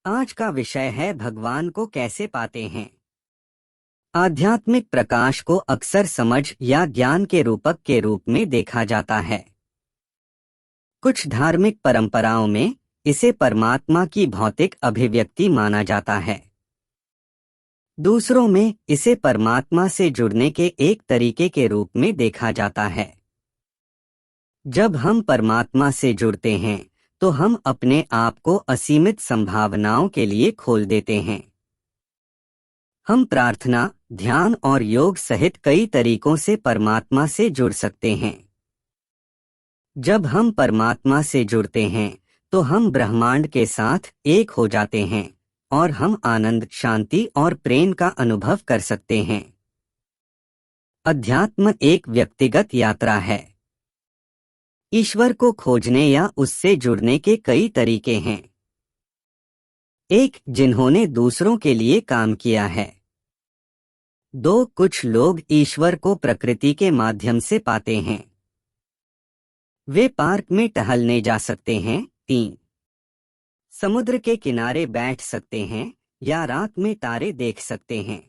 आज का विषय है भगवान को कैसे पाते हैं। आध्यात्मिक प्रकाश को अक्सर समझ या ज्ञान के रूपक के रूप में देखा जाता है। कुछ धार्मिक परंपराओं में इसे परमात्मा की भौतिक अभिव्यक्ति माना जाता है। दूसरों में इसे परमात्मा से जुड़ने के एक तरीके के रूप में देखा जाता है। जब हम परमात्मा से जुड़ते हैं तो हम अपने आप को असीमित संभावनाओं के लिए खोल देते हैं। हम प्रार्थना, ध्यान और योग सहित कई तरीकों से परमात्मा से जुड़ सकते हैं। जब हम परमात्मा से जुड़ते हैं तो हम ब्रह्मांड के साथ एक हो जाते हैं और हम आनंद, शांति और प्रेम का अनुभव कर सकते हैं। अध्यात्म एक व्यक्तिगत यात्रा है। ईश्वर को खोजने या उससे जुड़ने के कई तरीके हैं। एक, जिन्होंने दूसरों के लिए काम किया है। दो, कुछ लोग ईश्वर को प्रकृति के माध्यम से पाते हैं। वे पार्क में टहलने जा सकते हैं। तीन, समुद्र के किनारे बैठ सकते हैं या रात में तारे देख सकते हैं।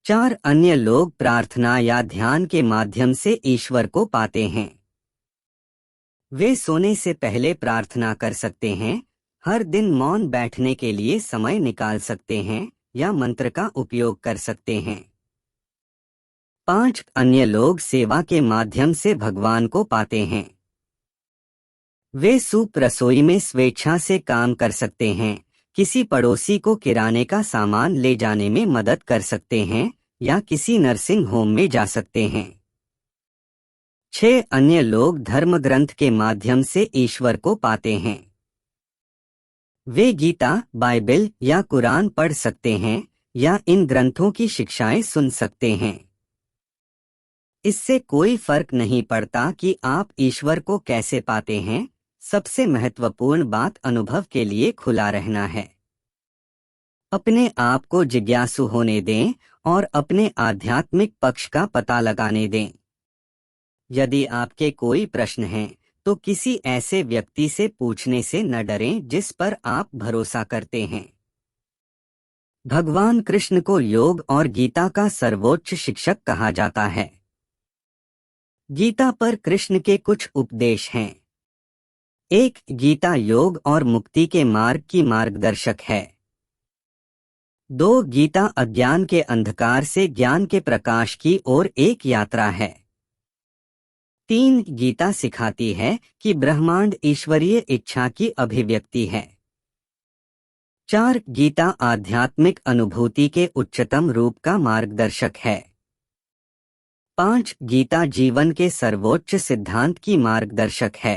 चार, अन्य लोग प्रार्थना या ध्यान के माध्यम से ईश्वर को पाते हैं। वे सोने से पहले प्रार्थना कर सकते हैं, हर दिन मौन बैठने के लिए समय निकाल सकते हैं या मंत्र का उपयोग कर सकते हैं। पांच, अन्य लोग सेवा के माध्यम से भगवान को पाते हैं। वे सूप रसोई में स्वेच्छा से काम कर सकते हैं, किसी पड़ोसी को किराने का सामान ले जाने में मदद कर सकते हैं या किसी नर्सिंग होम में जा सकते हैं। 6, अन्य लोग धर्म ग्रंथ के माध्यम से ईश्वर को पाते हैं। वे गीता, बाइबल या कुरान पढ़ सकते हैं या इन ग्रंथों की शिक्षाएं सुन सकते हैं। इससे कोई फर्क नहीं पड़ता कि आप ईश्वर को कैसे पाते हैं, सबसे महत्वपूर्ण बात अनुभव के लिए खुला रहना है। अपने आप को जिज्ञासु होने दें और अपने आध्यात्मिक पक्ष का पता लगाने दें। यदि आपके कोई प्रश्न हैं तो किसी ऐसे व्यक्ति से पूछने से न डरें जिस पर आप भरोसा करते हैं। भगवान कृष्ण को योग और गीता का सर्वोच्च शिक्षक कहा जाता है। गीता पर कृष्ण के कुछ उपदेश हैं। एक, गीता योग और मुक्ति के मार्ग की मार्गदर्शक है। 2, गीता अज्ञान के अंधकार से ज्ञान के प्रकाश की ओर एक यात्रा है। 3, गीता सिखाती है कि ब्रह्मांड ईश्वरीय इच्छा की अभिव्यक्ति है। 4, गीता आध्यात्मिक अनुभूति के उच्चतम रूप का मार्गदर्शक है। 5, गीता जीवन के सर्वोच्च सिद्धांत की मार्गदर्शक है।